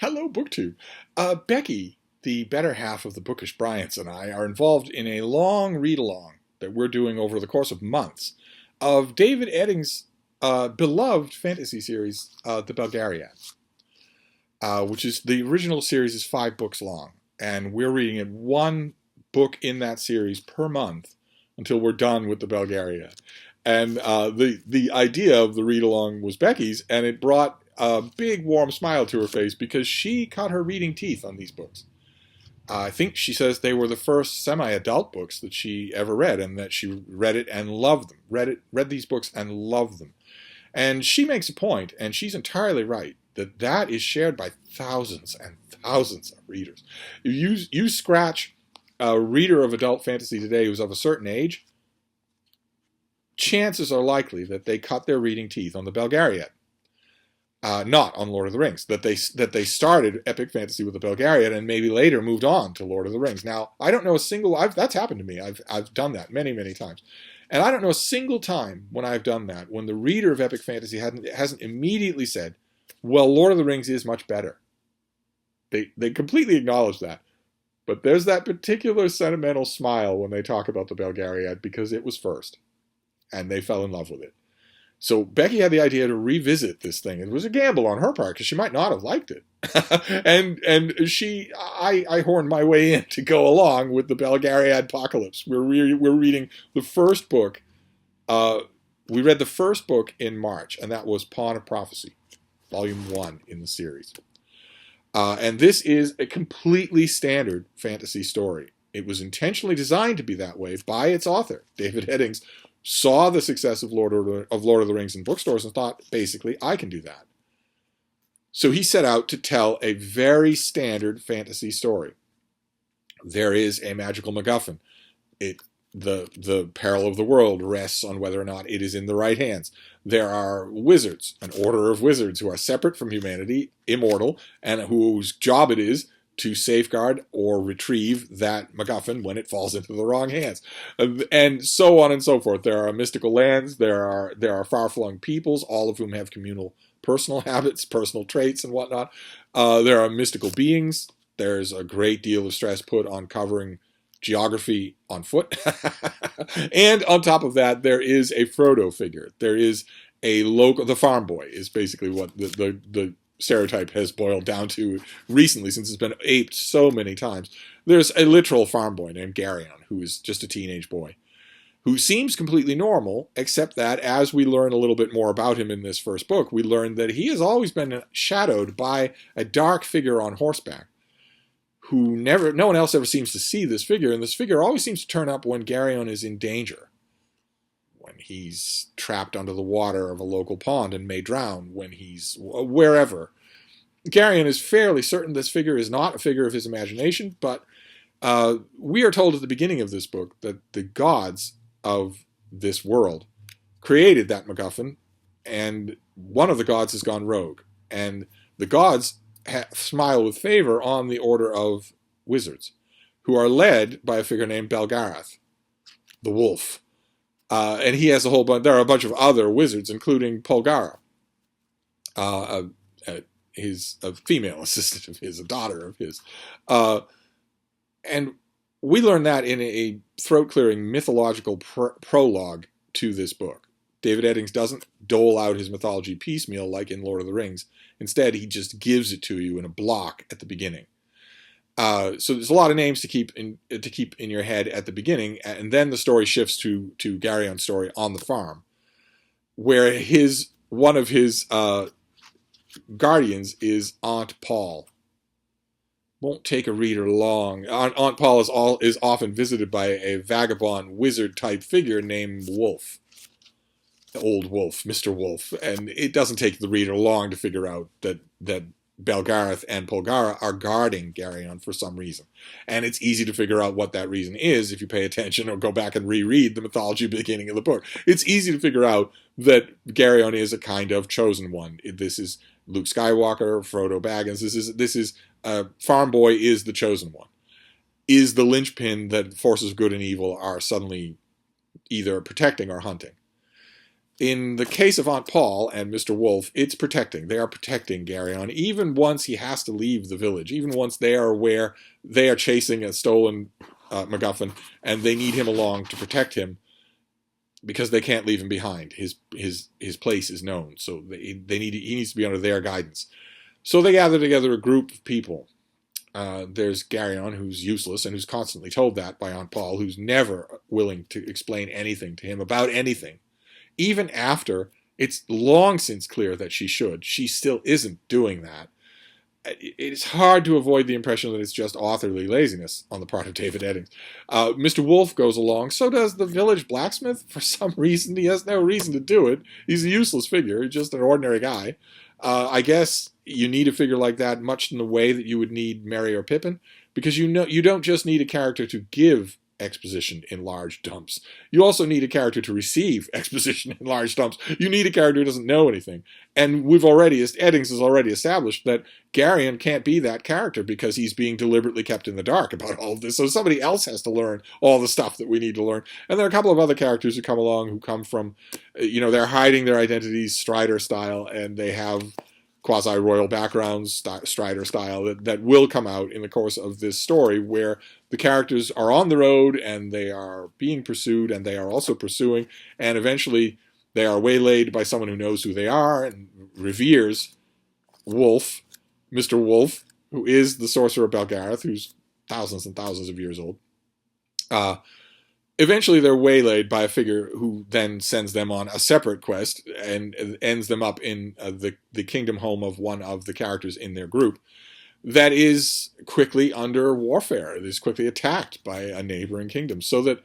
Hello, BookTube. Becky, the better half of the Bookish Bryants, and I are involved in a long read-along that we're doing over the course of months of David Eddings' beloved fantasy series, The Belgariad, which is the original series is 5 books long, and we're reading it one book in that series per month until we're done with The Belgariad. And the idea of the read-along was Becky's, and it brought a big warm smile to her face because she cut her reading teeth on these books. I think she says they were the first semi-adult books that she ever read, and that she read it and loved them. Read these books and loved them. And she makes a point, and she's entirely right, that is shared by thousands and thousands of readers. You scratch a reader of adult fantasy today who's of a certain age, chances are likely that they cut their reading teeth on the Belgariad. Not on Lord of the Rings. That they started epic fantasy with the Belgariad and maybe later moved on to Lord of the Rings. Now, I don't know a single... that's happened to me. I've done that many, many times. And I don't know a single time when I've done that when the reader of epic fantasy hasn't immediately said, well, Lord of the Rings is much better. They completely acknowledge that. But there's that particular sentimental smile when they talk about the Belgariad because it was first. And they fell in love with it. So Becky had the idea to revisit this thing. It was a gamble on her part because she might not have liked it. and I horned my way in to go along with the Belgariadpocalypse. We're reading the first book. We read the first book in March, and that was Pawn of Prophecy, Volume 1 in the series. And this is a completely standard fantasy story. It was intentionally designed to be that way by its author, David Eddings, saw the success of Lord of the Rings in bookstores and thought, basically, I can do that. So he set out to tell a very standard fantasy story. There is a magical MacGuffin. The peril of the world rests on whether or not it is in the right hands. There are wizards, an order of wizards who are separate from humanity, immortal, and whose job it is to safeguard or retrieve that MacGuffin when it falls into the wrong hands, and so on and so forth. There are mystical lands. There are far-flung peoples, all of whom have communal personal habits, personal traits, and whatnot. There are mystical beings. There's a great deal of stress put on covering geography on foot, and on top of that, there is a Frodo figure. There is a local. The farm boy is basically what the stereotype has boiled down to recently, since it's been aped so many times. There's a literal farm boy named Garyon, who is just a teenage boy, who seems completely normal, except that as we learn a little bit more about him in this first book, we learn that he has always been shadowed by a dark figure on horseback, who no one else ever seems to see this figure, and this figure always seems to turn up when Garyon is in danger. When he's trapped under the water of a local pond and may drown, when he's wherever. Garyon is fairly certain this figure is not a figure of his imagination, but we are told at the beginning of this book that the gods of this world created that MacGuffin, and one of the gods has gone rogue. And the gods smile with favor on the order of wizards, who are led by a figure named Belgarath, the wolf. And he has a whole bunch. There are a bunch of other wizards, including Polgara, a female assistant of his, a daughter of his. And we learn that in a throat-clearing mythological prologue to this book. David Eddings doesn't dole out his mythology piecemeal like in Lord of the Rings. Instead, he just gives it to you in a block at the beginning. So there's a lot of names to keep in your head at the beginning, and then the story shifts to Garyon's story on the farm, where one of his guardians is Aunt Paul. Won't take a reader long. Aunt Paul is often visited by a vagabond wizard type figure named Wolf, Old Wolf, Mr. Wolf, and it doesn't take the reader long to figure out that Belgarath and Polgara are guarding Garyon for some reason. And it's easy to figure out what that reason is if you pay attention or go back and reread the mythology beginning of the book. It's easy to figure out that Garyon is a kind of chosen one. This is Luke Skywalker, Frodo Baggins. This is Farm Boy is the chosen one. Is the linchpin that forces good and evil are suddenly either protecting or hunting. In the case of Aunt Paul and Mr. Wolf, it's protecting. They are protecting Garyon, even once he has to leave the village, even once they are aware they are chasing a stolen MacGuffin, and they need him along to protect him because they can't leave him behind. His place is known, so he needs to be under their guidance. So they gather together a group of people. There's Garyon, who's useless and who's constantly told that by Aunt Paul, who's never willing to explain anything to him about anything. Even after it's long since clear that she should, she still isn't doing that. It's hard to avoid the impression that it's just authorly laziness on the part of David Eddings. Mr. Wolf goes along, so does the village blacksmith. For some reason, he has no reason to do it. He's a useless figure. He's just an ordinary guy. I guess you need a figure like that much in the way that you would need Merry or Pippin, because you don't just need a character to give exposition in large dumps. You also need a character to receive exposition in large dumps. You need a character who doesn't know anything. And Eddings has already established that Garyon can't be that character because he's being deliberately kept in the dark about all of this. So somebody else has to learn all the stuff that we need to learn. And there are a couple of other characters who come along who come from, they're hiding their identities Strider style, and they have quasi-royal backgrounds, Strider style, that will come out in the course of this story, where the characters are on the road and they are being pursued and they are also pursuing, and eventually they are waylaid by someone who knows who they are and reveres Wolf, Mr. Wolf, who is the sorcerer Belgariad, who's thousands and thousands of years old. Eventually they're waylaid by a figure who then sends them on a separate quest and ends them up in the kingdom home of one of the characters in their group that is quickly under warfare. It is quickly attacked by a neighboring kingdom. So that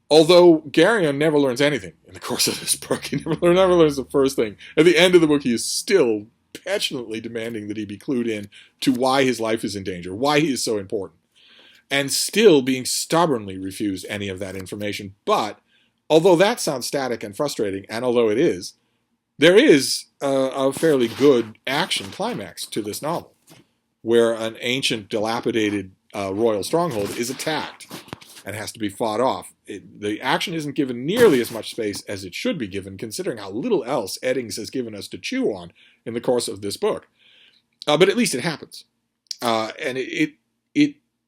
although Garyon never learns anything in the course of this book, he never learns the first thing. At the end of the book, he is still petulantly demanding that he be clued in to why his life is in danger, why he is so important, and still being stubbornly refused any of that information. But although that sounds static and frustrating, and although it is, there is a fairly good action climax to this novel, where an ancient, dilapidated royal stronghold is attacked and has to be fought off. The action isn't given nearly as much space as it should be given, considering how little else Eddings has given us to chew on in the course of this book. But at least it happens. And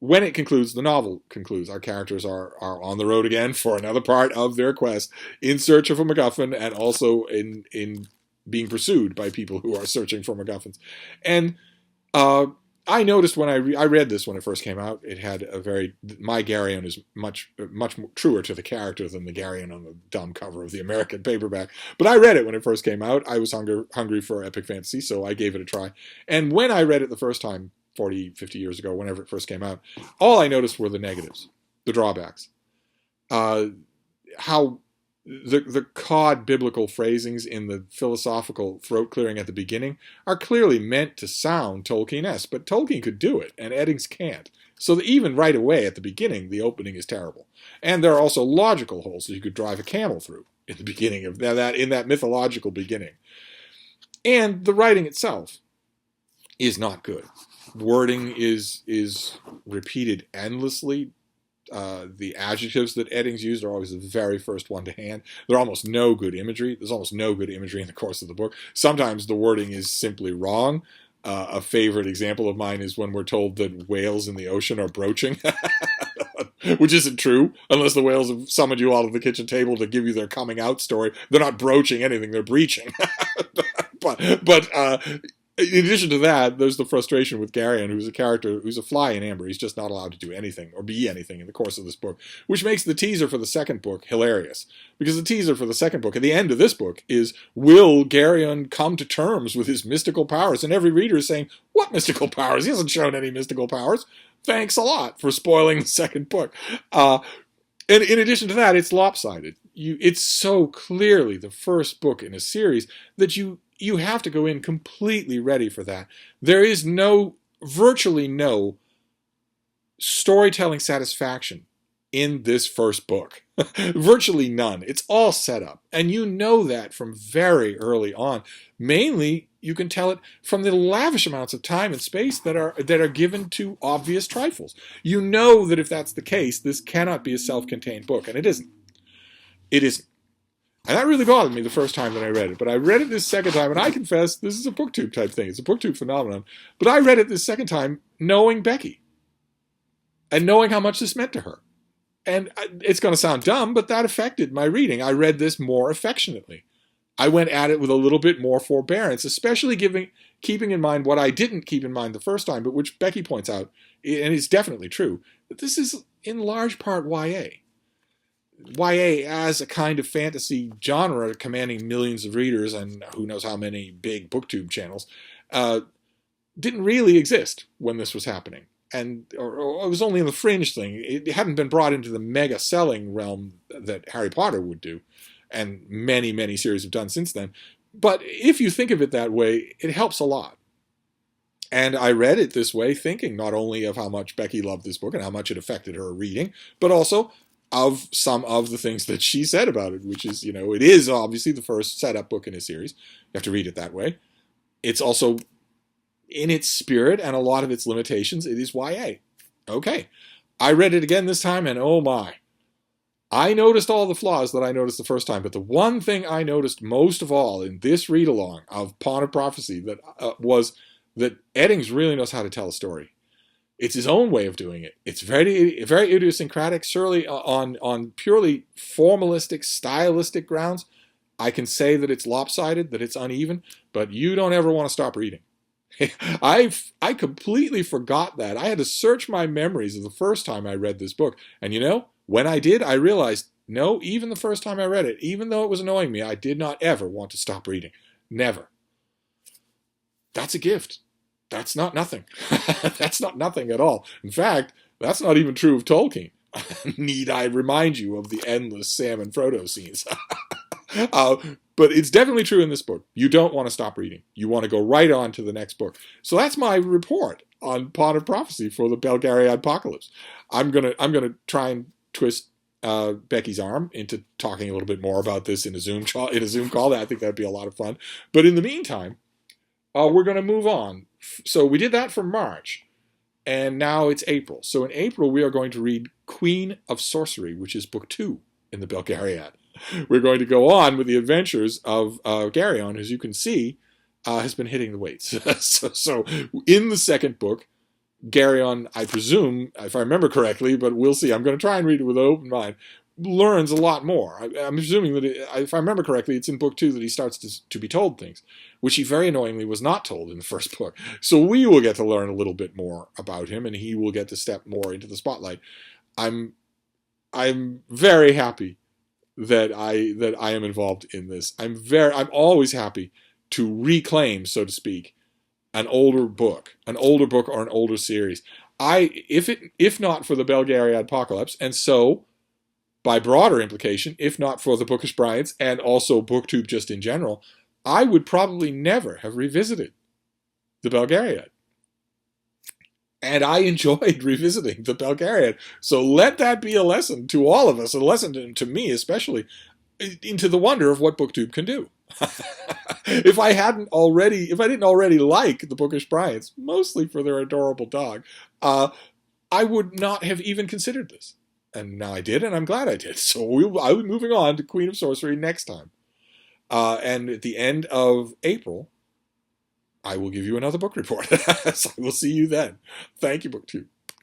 when it concludes, the novel concludes. Our characters are on the road again for another part of their quest, in search of a MacGuffin, and also in being pursued by people who are searching for MacGuffins. And I noticed when I read this when it first came out, it had my Garyon is much truer to the character than the Garyon on the dumb cover of the American paperback. But I read it when it first came out. I was hungry for epic fantasy, so I gave it a try. And when I read it the first time, 40, 50 years ago, whenever it first came out, all I noticed were the negatives, the drawbacks. How the cod biblical phrasings in the philosophical throat clearing at the beginning are clearly meant to sound Tolkien-esque, but Tolkien could do it, and Eddings can't. So that even right away at the beginning, the opening is terrible. And there are also logical holes that you could drive a camel through in the beginning of that, in that mythological beginning. And the writing itself is not good. Wording is repeated endlessly. The adjectives that Eddings used are always the very first one to hand. There's almost no good imagery. There's almost no good imagery in the course of the book. Sometimes the wording is simply wrong. A favorite example of mine is when we're told that whales in the ocean are broaching, which isn't true. Unless the whales have summoned you out of the kitchen table to give you their coming out story. They're not broaching anything, they're breaching. but in addition to that, there's the frustration with Garyon, who's a character who's a fly in amber. He's just not allowed to do anything or be anything in the course of this book, which makes the teaser for the second book hilarious. Because the teaser for the second book, at the end of this book, is, will Garyon come to terms with his mystical powers? And every reader is saying, what mystical powers? He hasn't shown any mystical powers. Thanks a lot for spoiling the second book. And in addition to that, it's lopsided. It's so clearly the first book in a series that you have to go in completely ready for that. There is virtually no storytelling satisfaction in this first book. Virtually none. It's all set up. And you know that from very early on. Mainly, you can tell it from the lavish amounts of time and space that are given to obvious trifles. You know that if that's the case, this cannot be a self-contained book, and it isn't. It isn't. And that really bothered me the first time that I read it. But I read it this second time, and I confess this is a BookTube type thing. It's a BookTube phenomenon. But I read it this second time knowing Becky and knowing how much this meant to her. And it's going to sound dumb, but that affected my reading. I read this more affectionately. I went at it with a little bit more forbearance, especially keeping in mind what I didn't keep in mind the first time, but which Becky points out, and it's definitely true, that this is in large part YA. YA as a kind of fantasy genre commanding millions of readers and who knows how many big BookTube channels didn't really exist when this was happening. And or it was only in the fringe thing. It hadn't been brought into the mega selling realm that Harry Potter would do, and many, many series have done since then. But if you think of it that way, it helps a lot. And I read it this way, thinking not only of how much Becky loved this book and how much it affected her reading, but also of some of the things that she said about it, which is, it is obviously the first setup book in a series. You have to read it that way. It's also, in its spirit and a lot of its limitations, it is YA. Okay. I read it again this time, and oh my. I noticed all the flaws that I noticed the first time, but the one thing I noticed most of all in this read-along of Pawn of Prophecy was that Eddings really knows how to tell a story. It's his own way of doing it. It's very, very idiosyncratic, surely on purely formalistic, stylistic grounds. I can say that it's lopsided, that it's uneven, but you don't ever want to stop reading. I completely forgot that. I had to search my memories of the first time I read this book. And when I did, I realized, no, even the first time I read it, even though it was annoying me, I did not ever want to stop reading. Never. That's a gift. That's not nothing. That's not nothing at all. In fact, that's not even true of Tolkien. Need I remind you of the endless Sam and Frodo scenes? But it's definitely true in this book. You don't want to stop reading. You want to go right on to the next book. So that's my report on Pawn of Prophecy for the Belgariadpocalypse. I'm gonna try and twist Becky's arm into talking a little bit more about this in a Zoom call. I think that'd be a lot of fun. But in the meantime, we're going to move on. So we did that for March, and now it's April. So in April, we are going to read Queen of Sorcery, which is book 2 in the Belgariad. We're going to go on with the adventures of Garion, as you can see, has been hitting the weights. so in the second book, Garion, I presume, if I remember correctly, but we'll see, I'm going to try and read it with an open mind, learns a lot more. I'm assuming that, if I remember correctly, it's in book 2 that he starts to be told things, which he very annoyingly was not told in the first book. So we will get to learn a little bit more about him, and he will get to step more into the spotlight. I'm very happy that I am involved in this. I'm always happy to reclaim, so to speak, an older book or an older series. If not for the Belgariadpocalypse, and so by broader implication, if not for the Bookish Bryants and also BookTube just in general, I would probably never have revisited the Belgariad. And I enjoyed revisiting the Belgariad. So let that be a lesson to all of us, a lesson to me especially, into the wonder of what BookTube can do. If I didn't already like the Bookish Bryants, mostly for their adorable dog, I would not have even considered this. And now I did, and I'm glad I did. So I'll be moving on to Queen of Sorcery next time. And at the end of April, I will give you another book report. So I will see you then. Thank you, BookTube.